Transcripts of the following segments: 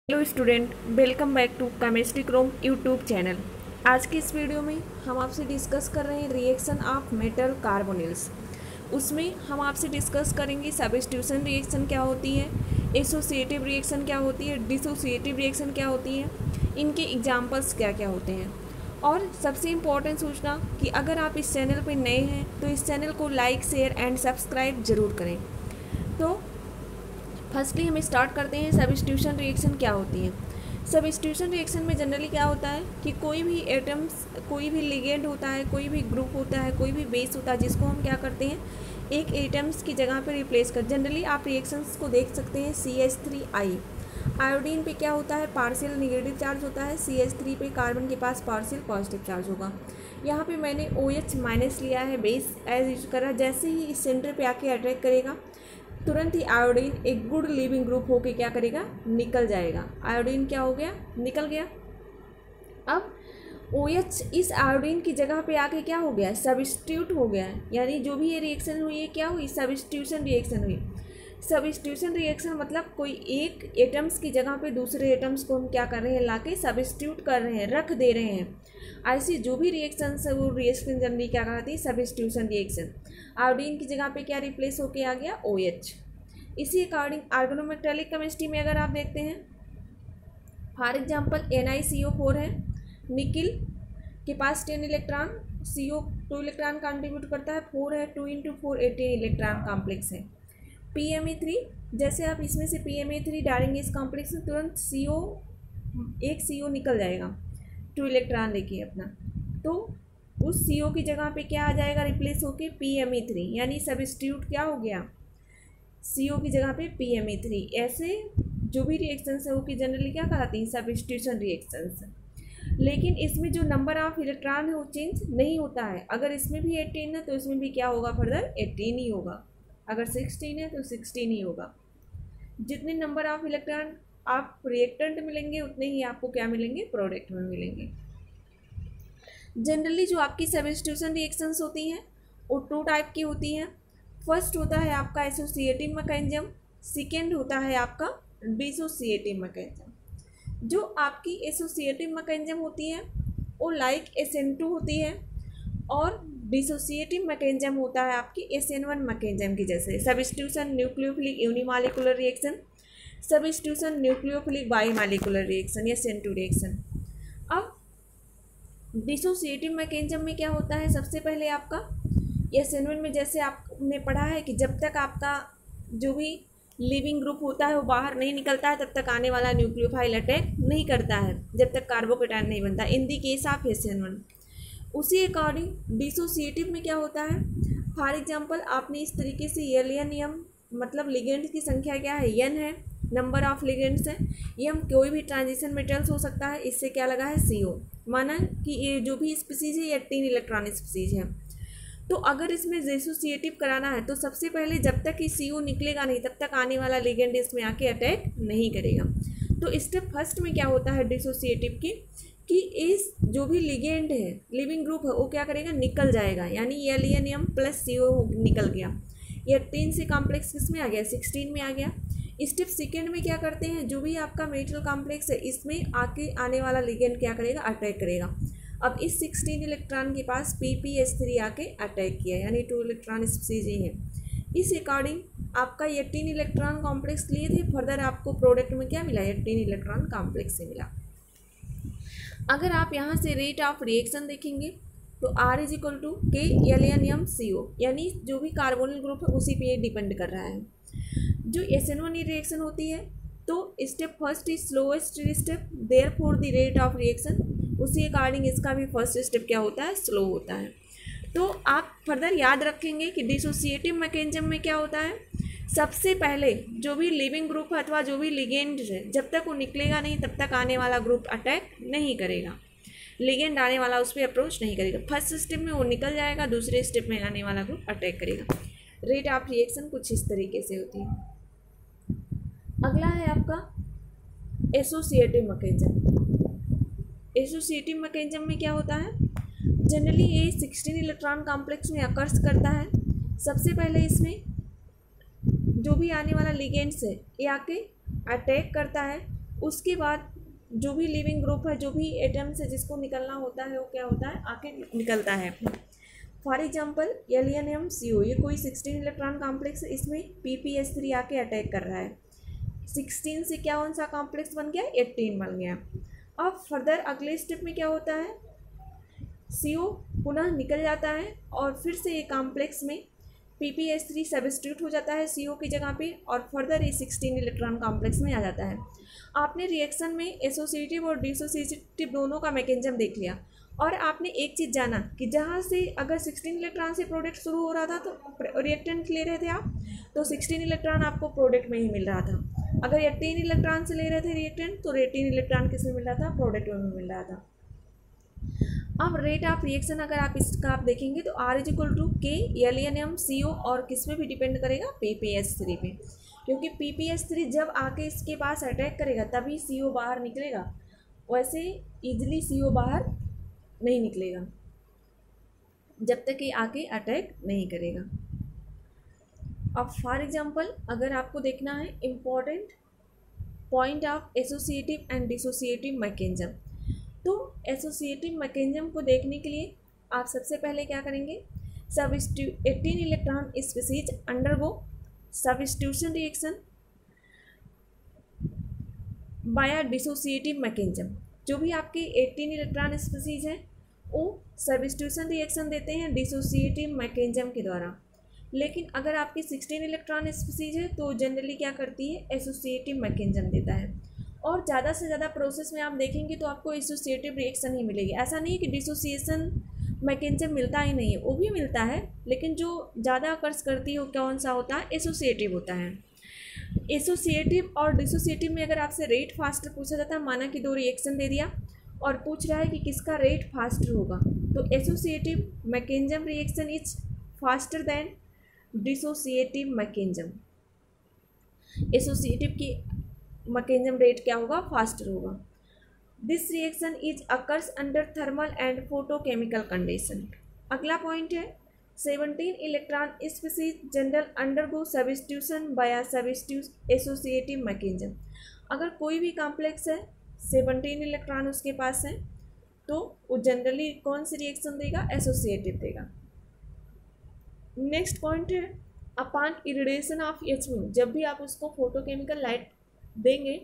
Hello student, welcome back to chemistry Chrome YouTube channel. आज की इस वीडियो में हम आपसे डिस्कस कर रहे हैं रिएक्शन ऑफ मेटल कार्बोनिल्स। उसमें हम आपसे डिस्कस करेंगे सब्स्टिट्यूशन रिएक्शन क्या होती है, एसोसिएटिव रिएक्शन क्या होती है, डिसोसिएटिव रिएक्शन क्या होती है, इनके एग्जाम्पल्स क्या क्या होते हैं। और सबसे इम्पॉर्टेंट सूचना कि अगर आप इस चैनल पर नए हैं तो इस चैनल को लाइक, शेयर एंड सब्सक्राइब ज़रूर करें। तो फर्स्टली हम स्टार्ट करते हैं सब्स्टिट्यूशन रिएक्शन क्या होती है। सब्स्टिट्यूशन रिएक्शन में जनरली क्या होता है कि कोई भी एटम्स, कोई भी लिगेंड होता है, कोई भी ग्रुप होता है, कोई भी बेस होता है, जिसको हम क्या करते हैं एक एटम्स की जगह पे रिप्लेस कर। जनरली आप रिएक्शंस को देख सकते हैं CH3I। आयोडीन पे क्या होता है, पार्शियल निगेटिव चार्ज होता है। CH3 पे कार्बन के पास पार्शियल पॉजिटिव चार्ज होगा। यहाँ पे मैंने OH- लिया है, बेस एज यूज करा। जैसे ही इस सेंटर पे आके अटैक करेगा तुरंत ही आयोडीन एक गुड लिविंग ग्रुप होके क्या करेगा, निकल जाएगा। आयोडीन क्या हो गया, निकल गया। अब OH इस आयोडीन की जगह पे आके क्या हो गया, सब्स्टिट्यूट हो गया। यानी जो भी ये रिएक्शन हुई है क्या हुई, सब्स्टिट्यूशन रिएक्शन हुई। सब्स्टिट्यूशन रिएक्शन मतलब कोई एक एटम्स की जगह पे दूसरे एटम्स को हम क्या कर रहे हैं, लाके सब्स्टिट्यूट कर रहे हैं, रख दे रहे हैं। ऐसी जो भी रिएक्शन है वो रिएक्शन जनरली क्या कहलाती है, सब्स्टिट्यूशन रिएक्शन। आयोडीन की जगह पे क्या रिप्लेस होके आ गया, OH। इसी अकॉर्डिंग ऑर्गेनोमेटेलिक केमिस्ट्री में अगर आप देखते हैं, फॉर एग्जांपल NiCO4 है, निकिल के पास 10 इलेक्ट्रॉन, CO 2 इलेक्ट्रॉन कंट्रीब्यूट करता है, 4 है, 2 × 4 18 इलेक्ट्रॉन कॉम्प्लेक्स है। PMe3, जैसे आप इसमें से PMe3 डालेंगे इस कॉम्प्लेक्स में, तुरंत एक CO निकल जाएगा 2 इलेक्ट्रॉन लेके अपना। तो उस CO की जगह पे क्या आ जाएगा, रिप्लेस होके PMe3, यानी सब्स्टिट्यूट क्या हो गया, CO की जगह पे PMe3। ऐसे जो भी रिएक्शंस है वो कि जनरली क्या कहलाती हैं, सब्स्टिट्यूशन रिएक्शंस। लेकिन इसमें जो नंबर ऑफ इलेक्ट्रॉन है वो चेंज नहीं होता है। अगर इसमें भी 18 है तो इसमें भी क्या होगा, फर्दर 18 ही होगा। अगर 16 है तो 16 ही होगा। जितने नंबर ऑफ इलेक्ट्रॉन आप रिएक्टेंट मिलेंगे उतने ही आपको क्या मिलेंगे, प्रोडक्ट में मिलेंगे। जनरली जो आपकी सब्स्टिट्यूशन रिएक्शंस होती हैं वो 2 टाइप की होती हैं। फर्स्ट होता है आपका एसोसिएटिव मैकेनिज्म, सेकेंड होता है आपका डिसोसिएटिव मैकेनिज्म। जो आपकी एसोसिएटिव मैकेनिज्म होती है वो लाइक SN2 होती है, और डिसोसिएटिव मैकेनिज्म होता है आपकी SN1 मैकेनिज्म की जैसे। Substitution nucleophilic unimolecular reaction, substitution nucleophilic bimolecular reaction या SN2 रिएक्शन। अब डिसोसिएटिव मैकेनिज्म में क्या होता है, सबसे पहले आपका SN1 में जैसे आपने पढ़ा है कि जब तक आपका जो भी लिविंग ग्रुप होता है वो बाहर नहीं निकलता है तब तक आने वाला न्यूक्लियोफाइल अटैक नहीं करता है, जब तक कार्बोकेटायन नहीं बनता, इन दी केस ऑफ SN1। उसी अकॉर्डिंग डिसोसिएटिव में क्या होता है, फॉर एग्जांपल आपने इस तरीके से L नियम, मतलब लिगेंड्स की संख्या क्या है, N है, नंबर ऑफ लिगेंड्स है। ये हम कोई भी ट्रांजिशन मेटल्स हो सकता है, इससे क्या लगा है, CO। माना कि ये जो भी स्पीसीज है ये 18 इलेक्ट्रॉनिक स्पीसीज है। तो अगर इसमें डिसोसिएटिव कराना है तो सबसे पहले जब तक ये CO निकलेगा नहीं तब तक आने वाला लिगेंड इसमें आके अटैक नहीं करेगा। तो स्टेप फर्स्ट में क्या होता है डिसोसिएटिव की, कि इस जो भी लिगेंड है, लिविंग ग्रुप है, वो क्या करेगा, निकल जाएगा। यानी L प्लस CO निकल गया। ये 18 से कॉम्प्लेक्स किस में आ गया, 16 में आ गया। स्टेप सेकेंड में क्या करते हैं, जो भी आपका मेटल कॉम्प्लेक्स है इसमें आके आने वाला लिगेंड क्या करेगा, अटैक करेगा। अब इस 16 इलेक्ट्रॉन के पास PPH3 आके अटैक किया, यानी 2 इलेक्ट्रॉन स्पीसीज है। इस अकॉर्डिंग आपका 18 इलेक्ट्रॉन कॉम्प्लेक्स लिए थे, फर्दर आपको प्रोडक्ट में क्या मिला, 18 इलेक्ट्रॉन कॉम्प्लेक्स से मिला। अगर आप यहाँ से रेट ऑफ रिएक्शन देखेंगे तो R = K L यानी जो भी कार्बोनिल ग्रुप है उसी पे डिपेंड कर रहा है। जो SN1 रिएक्शन होती है तो step first is slowest step, therefore the rate of reaction, उसी अकॉर्डिंग इसका भी फर्स्ट स्टेप क्या होता है, स्लो होता है। तो आप फर्दर याद रखेंगे कि डिसोसिएटिव मैकेनिज्म में क्या होता है, सबसे पहले जो भी लिविंग ग्रुप अथवा जो भी लिगेंड है जब तक वो निकलेगा नहीं तब तक आने वाला ग्रुप अटैक नहीं करेगा, लिगेंड आने वाला उस पर अप्रोच नहीं करेगा। फर्स्ट स्टेप में वो निकल जाएगा, दूसरे स्टेप में आने वाला ग्रुप अटैक करेगा। रेट ऑफ रिएक्शन कुछ इस तरीके से होती है। अगला है आपका एसोसिएटिव मैकेनिज्म। एसोसिएटिव मैकेनिज्म में क्या होता है, जनरली ये 16 इलेक्ट्रॉन कॉम्प्लेक्स में अकर्स करता है। सबसे पहले इसमें जो भी आने वाला लिगेंड्स है ये आके अटैक करता है, उसके बाद जो भी लिविंग ग्रुप है, जो भी एटम्स है जिसको निकलना होता है, वो क्या होता है, आके निकलता है। फॉर एग्जाम्पल LNMCO, ये कोई 16 इलेक्ट्रॉन कॉम्प्लेक्स है, इसमें PPS3 आके अटैक कर रहा है। 16 से क्या कौन सा कॉम्प्लेक्स बन गया, 18 बन गया। अब फर्दर अगले स्टेप में क्या होता है, CO पुनः निकल जाता है और फिर से ये कॉम्प्लेक्स में PPS3 सब्स्टिट्यूट हो जाता है CO की जगह पे, और फर्दर ये 16 इलेक्ट्रॉन कॉम्प्लेक्स में आ जाता है। आपने रिएक्शन में एसोसिएटिव और डिसोसिएटिव दोनों का मैकेनिज्म देख लिया, और आपने एक चीज़ जाना कि जहाँ से अगर 16 इलेक्ट्रॉन से प्रोडक्ट शुरू हो रहा था तो रिएक्टेंट ले रहे थे आप, तो 16 इलेक्ट्रॉन आपको प्रोडक्ट में ही मिल रहा था। अगर 18 इलेक्ट्रॉन से ले रहे थे रिएक्टेंट, तो 18 इलेक्ट्रॉन किस में मिल रहा था, प्रोडक्ट में मिल रहा था। अब रेट ऑफ रिएक्शन अगर आप इसका आप देखेंगे तो R=K LNMCO, और किस में भी डिपेंड करेगा, PPS3 पे, क्योंकि PPS3 जब आके इसके पास अटैक करेगा तभी CO बाहर निकलेगा, वैसे इजीली CO बाहर नहीं निकलेगा जब तक ये आके अटैक नहीं करेगा। अब फॉर एग्जांपल अगर आपको देखना है important point of associative and dissociative mechanism, तो एसोसिएटिव मैकेनिज्म को देखने के लिए आप सबसे पहले क्या करेंगे, 18 electron species undergo substitution reaction by dissociative mechanism. जो भी आपके 18 इलेक्ट्रॉन स्पीसीज हैं वो सब्स्टिट्यूशन रिएक्शन देते हैं डिसोसिएटिव मैकेनिज्म के द्वारा। लेकिन अगर आपकी 16 इलेक्ट्रॉन स्पीसीज है तो जनरली क्या करती है, एसोसिएटिव मैकेनिज्म देता है। और ज़्यादा से ज़्यादा प्रोसेस में आप देखेंगे तो आपको एसोसिएटिव रिएक्शन ही मिलेगी। ऐसा नहीं कि डिसोसिएशन मैकेनिज्म मिलता ही नहीं है, वो भी मिलता है, लेकिन जो ज़्यादा आकर्ष करती है वो कौन सा होता है, एसोसिएटिव होता है। एसोसिएटिव और डिसोसिएटिव में अगर आपसे रेट फास्टर पूछा जाता है, माना कि 2 रिएक्शन दे दिया और पूछ रहा है कि किसका रेट फास्टर होगा, तो associative mechanism reaction is faster than dissociative mechanism. Associative की मैकेनिज्म रेट क्या होगा, फास्टर होगा। This reaction is occurs under thermal and photochemical condition. अगला पॉइंट है 17 electron species general undergo substitution by associative mechanism. अगर कोई भी कॉम्प्लेक्स है 17 इलेक्ट्रॉन उसके पास है तो वो जनरली कौन सी रिएक्शन देगा, एसोसिएटिव देगा। नेक्स्ट पॉइंट है अपॉन इरिडेशन ऑफ HMu, जब भी आप उसको फोटोकेमिकल लाइट देंगे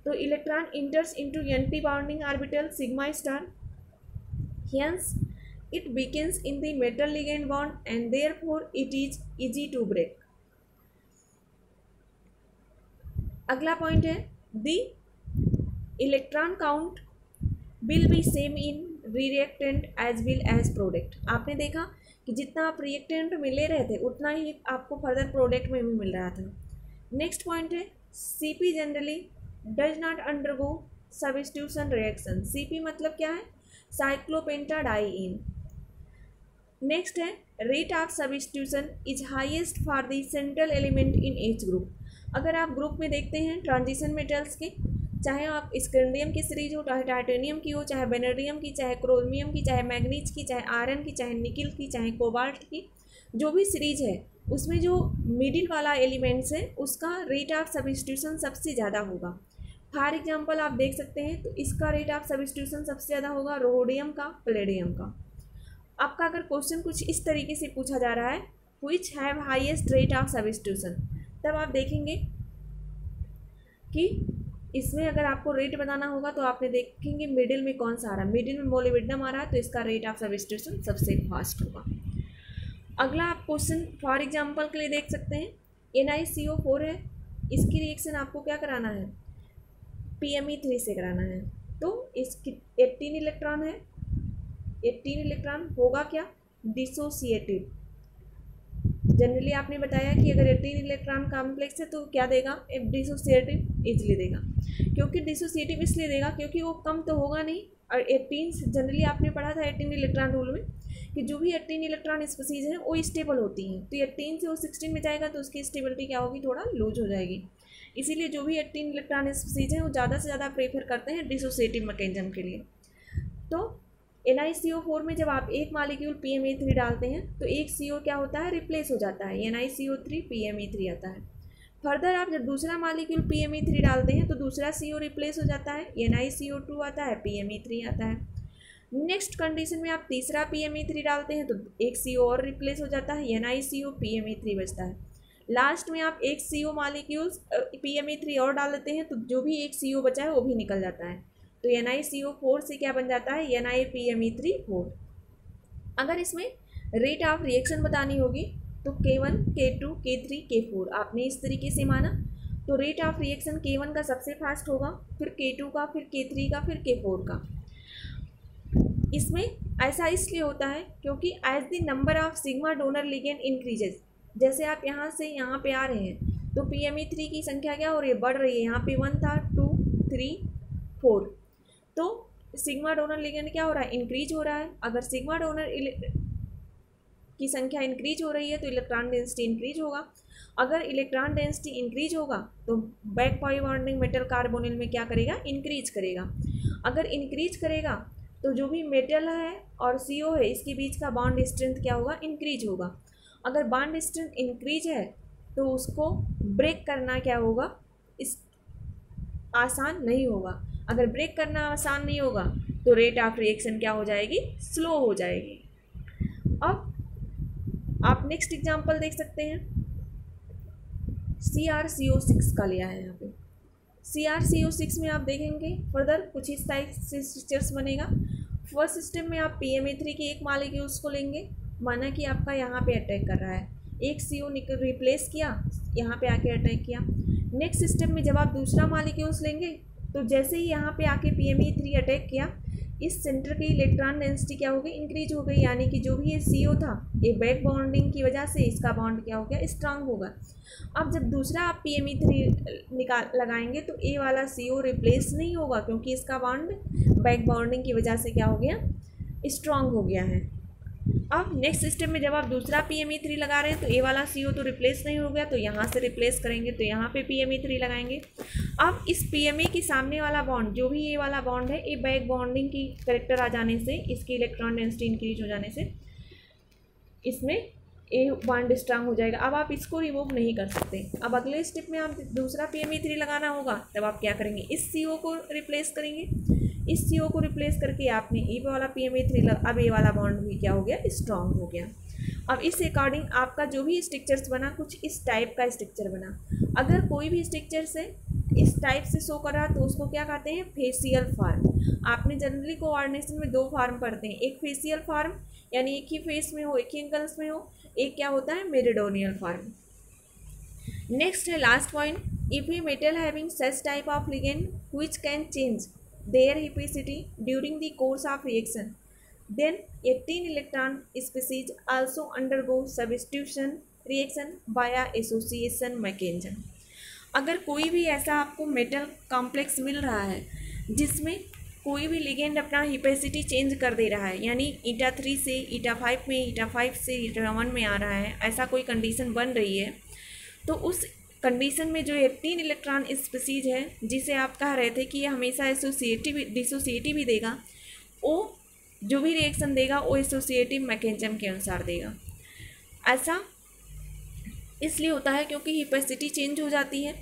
तो electron enters into anti bonding orbital sigma star, hence it weakens in the metal ligand bond and therefore it is easy to break. अगला point है the electron count will be same in reactant as well as product. आपने देखा कि जितना आप reactant में ले रहे थे उतना ही आपको फर्दर प्रोडक्ट में भी मिल रहा था। नेक्स्ट पॉइंट है CP generally does not undergo substitution reaction. CP मतलब क्या है, साइक्लोपेंटाडाइइन। नेक्स्ट है rate of substitution is highest for the central element in H group. अगर आप ग्रुप में देखते हैं ट्रांजिशन मेटल्स के, चाहे आप स्कैंडियम की सीरीज हो, चाहे टाइटेनियम की हो, चाहे वेनेडियम की, चाहे क्रोमियम की, चाहे मैग्नीज की, चाहे आयरन की, चाहे निकिल की, चाहे कोबाल्ट की, जो भी सीरीज है उसमें जो मिडिल वाला एलिमेंट्स है उसका रेट ऑफ सब्स्टिट्यूशन सबसे ज़्यादा होगा। फॉर एग्जांपल आप देख सकते हैं तो इसका रेट ऑफ सब्स्टिट्यूशन सबसे ज़्यादा होगा रोडियम का, प्लेडियम का। आपका अगर क्वेश्चन कुछ इस तरीके से पूछा जा रहा है which have highest rate of substitution, तब आप देखेंगे कि इसमें अगर आपको रेट बताना होगा तो आपने देखेंगे मिडिल में कौन सा आ रहा है, मिडिल में मोलिब्डेनम आ रहा है तो इसका रेट ऑफ सब्स्टिट्यूशन सबसे फास्ट होगा। अगला आप क्वेश्चन फॉर एग्जांपल के लिए देख सकते हैं NiCO4 है, इसकी रिएक्शन आपको क्या कराना है, PMe3 से कराना है। तो इसकी 18 इलेक्ट्रॉन है, 18 इलेक्ट्रॉन होगा क्या, डिसोसिएटिव। जनरली आपने बताया कि अगर 18 इलेक्ट्रॉन कॉम्प्लेक्स है तो क्या देगा, डिसोसिएटिव इजीली देगा। क्योंकि डिसोसिएटिव इसलिए देगा क्योंकि वो कम तो होगा नहीं, और 18 जनरली आपने पढ़ा था 18 इलेक्ट्रॉन रूल में कि जो भी 18 इलेक्ट्रॉन स्पीसीज हैं वो स्टेबल होती हैं, तो 18 से वो 16 में जाएगा तो उसकी स्टेबिलिटी क्या होगी, थोड़ा लूज हो जाएगी। इसीलिए जो भी 18 इलेक्ट्रॉन स्पीसीज हैं वो ज़्यादा से ज़्यादा प्रेफर करते हैं डिसोसिएटिव मैकेनिज्म के लिए। तो NiCO4 में जब आप एक मॉलिक्यूल PMe3 डालते हैं तो एक CO क्या होता है, रिप्लेस हो जाता है, NiCO3 PMe3 आता है। फर्दर आप जब दूसरा मॉलिक्यूल PME3 डालते हैं तो दूसरा CO रिप्लेस हो जाता है, NiCO2 आता है, PME3 आता है। नेक्स्ट कंडीशन में आप तीसरा PME3 डालते हैं तो एक CO और रिप्लेस हो जाता है, NiCO, PME3 बचता है। लास्ट में आप एक CO मॉलिक्यूल्स PME3 और डाल देते हैं तो जो भी एक CO बचा है वो भी निकल जाता है, तो NiCO4 से क्या बन जाता है, NiPME3 4। अगर इसमें रेट ऑफ रिएक्शन बतानी होगी तो K1, K2, K3, K4 आपने इस तरीके से माना, तो रेट ऑफ रिएक्शन K1 का सबसे फास्ट होगा, फिर K2 का, फिर K3 का, फिर K4 का। इसमें ऐसा इसलिए होता है क्योंकि as the number of sigma donor ligand increases, जैसे आप यहाँ से यहाँ पे आ रहे हैं तो PME3 की संख्या क्या हो रही है, बढ़ रही है। यहाँ पे 1 था, 2, 3, 4, तो सिग्मा डोनर लिगेंड क्या हो रहा है, इंक्रीज हो रहा है। अगर सिग्मा डोनर की संख्या इंक्रीज हो रही है तो इलेक्ट्रॉन डेंसिटी इंक्रीज होगा। अगर इलेक्ट्रॉन डेंसिटी इंक्रीज होगा तो back pi bonding metal carbonyl में क्या करेगा, इंक्रीज करेगा। अगर इंक्रीज करेगा तो जो भी मेटल है और CO है इसके बीच का बॉन्ड स्ट्रेंथ क्या होगा, इंक्रीज होगा। अगर बॉन्ड स्ट्रेंथ इंक्रीज है तो उसको ब्रेक करना क्या होगा, इस आसान नहीं होगा। अगर ब्रेक करना आसान नहीं होगा तो रेट ऑफ रिएक्शन क्या हो जाएगी, स्लो हो जाएगी। अब आप नेक्स्ट एग्जांपल देख सकते हैं, CrCO6 का लिया है यहाँ पे। CrCO6 में आप देखेंगे फर्दर कुछ इस टाइप से स्ट्रक्चर्स बनेगा। फर्स्ट सिस्टम में आप PME3 के एक मॉलिक्यूल्स को लेंगे, माना कि आपका यहाँ पे अटैक कर रहा है, एक CO रिप्लेस किया, यहाँ पे आके अटैक किया। नेक्स्ट सिस्टम में जब आप दूसरा मॉलिक्यूल्स लेंगे तो जैसे ही यहाँ पे आके PME3 अटैक किया, इस सेंटर की इलेक्ट्रॉन डेंसिटी क्या हो गई, इंक्रीज हो गई, यानी कि जो भी ये CO था ये बैक बॉन्डिंग की वजह से इसका बॉन्ड क्या हो गया, स्ट्रांग होगा। अब जब दूसरा आप PME3 लगाएंगे तो ए वाला CO रिप्लेस नहीं होगा क्योंकि इसका बॉन्ड बैक बॉन्डिंग की वजह से क्या हो गया, स्ट्रांग हो गया है। अब नेक्स्ट सिस्टम में जब आप दूसरा PME3 लगा रहे हैं तो ए वाला CO तो रिप्लेस नहीं हो गया, तो यहाँ से रिप्लेस करेंगे तो यहाँ पे PME3 लगाएंगे। अब इस PME के सामने वाला बॉन्ड जो भी ये वाला बॉन्ड है, ये बैक बॉन्डिंग की करेक्टर आ जाने से, इसकी इलेक्ट्रॉन डेंसिटी इंक्रीज हो जाने से इसमें ए बॉन्ड स्ट्रांग हो जाएगा। अब आप इसको रिमूव नहीं कर सकते। अब अगले स्टेप में आप दूसरा PME3 लगाना होगा, तब आप क्या करेंगे, इस CO को रिप्लेस करेंगे। इस CO को रिप्लेस करके आपने ए वाला PME3 अब ए वाला बॉन्ड भी क्या हो गया, स्ट्रांग हो गया। अब इस अकॉर्डिंग आपका जो भी स्ट्रक्चर्स बना कुछ इस टाइप का स्ट्रक्चर बना। अगर कोई भी स्ट्रक्चर से इस टाइप से शो कर रहा तो उसको क्या कहते हैं, फेसियल फार्म। आपने जनरली कोऑर्डिनेशन में दो फार्म पढ़ते हैं, एक फेसियल फार्म यानी एक ही फेस में हो, एक ही एंगल्स में हो, एक क्या होता है, मेरिडोनियल फार्म। नेक्स्ट है last point, if a metal having such type of ligand which can change their hypacity during the course of reaction, then 18 electron species also undergo substitution reaction via association mechanism। अगर कोई भी ऐसा आपको metal complex मिल रहा है जिसमें कोई भी लिगेंड अपना हिपेसिटी चेंज कर दे रहा है, यानी eta3 से eta5 में, eta5 से eta1 में आ रहा है, ऐसा कोई कंडीशन बन रही है, तो उस कंडीशन में जो 18 इलेक्ट्रॉन स्पीसीज है जिसे आप कह रहे थे कि ये हमेशा एसोसिएटिव डिसोसिएटिव ही देगा, वो जो भी रिएक्शन देगा वो एसोसिएटिव मैकेनिज्म के अनुसार देगा। ऐसा इसलिए होता है क्योंकि हिपेसिटी चेंज हो जाती है।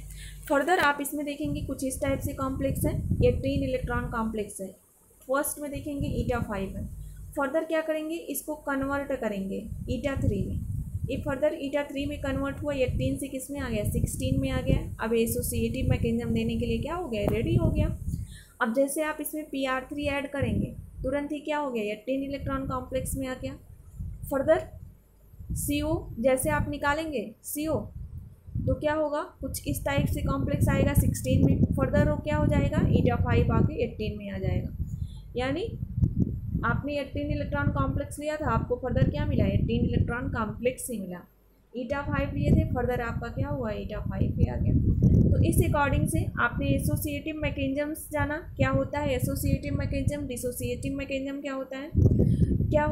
फर्दर आप इसमें देखेंगे कुछ इस टाइप से कॉम्प्लेक्स है, 18 इलेक्ट्रॉन कॉम्प्लेक्स है। फर्स्ट में देखेंगे eta5 है, फर्दर क्या करेंगे, इसको कन्वर्ट करेंगे eta3 में। ये फर्दर eta3 में कन्वर्ट हुआ, 18 से किस में आ गया, 16 में आ गया। अब एसोसिएटिव मैकेनिज्म देने के लिए क्या हो गया, रेडी हो गया। अब जैसे आप इसमें PR3 ऐड करेंगे तुरंत ही क्या हो गया, 18 इलेक्ट्रॉन कॉम्प्लेक्स में आ गया। फर्दर CO जैसे आप निकालेंगे CO तो क्या होगा, कुछ इस टाइप से कॉम्प्लेक्स आएगा 16 में। फर्दर वो क्या हो जाएगा, eta5 आके 18 में आ जाएगा। यानी आपने 18 इलेक्ट्रॉन कॉम्प्लेक्स लिया था, आपको फर्दर क्या मिला, 18 इलेक्ट्रॉन कॉम्प्लेक्स ही मिला। eta5 लिए थे, फर्दर आपका क्या हुआ, eta5 ही आ गया। तो इस अकॉर्डिंग से आपने एसोसिएटिव मैकेनिज्म्स जाना, क्या होता है एसोसिएटिव मैकेनिज्म, डिसोसिएटिव मैकेनिज्म क्या होता है, क्या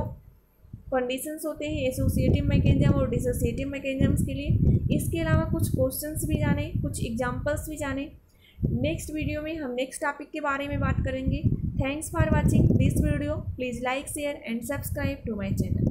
कंडीशंस होते हैं एसोसिएटिव मैकेनिज्म और डिसोसिएटिव मैकेनिज्म्स के लिए। इसके अलावा कुछ क्वेश्चंस भी जाने, कुछ एग्जांपल्स भी जाने। नेक्स्ट वीडियो में हम नेक्स्ट टॉपिक के बारे में बात करेंगे। Thanks for watching this video. Please like, share and subscribe to my channel.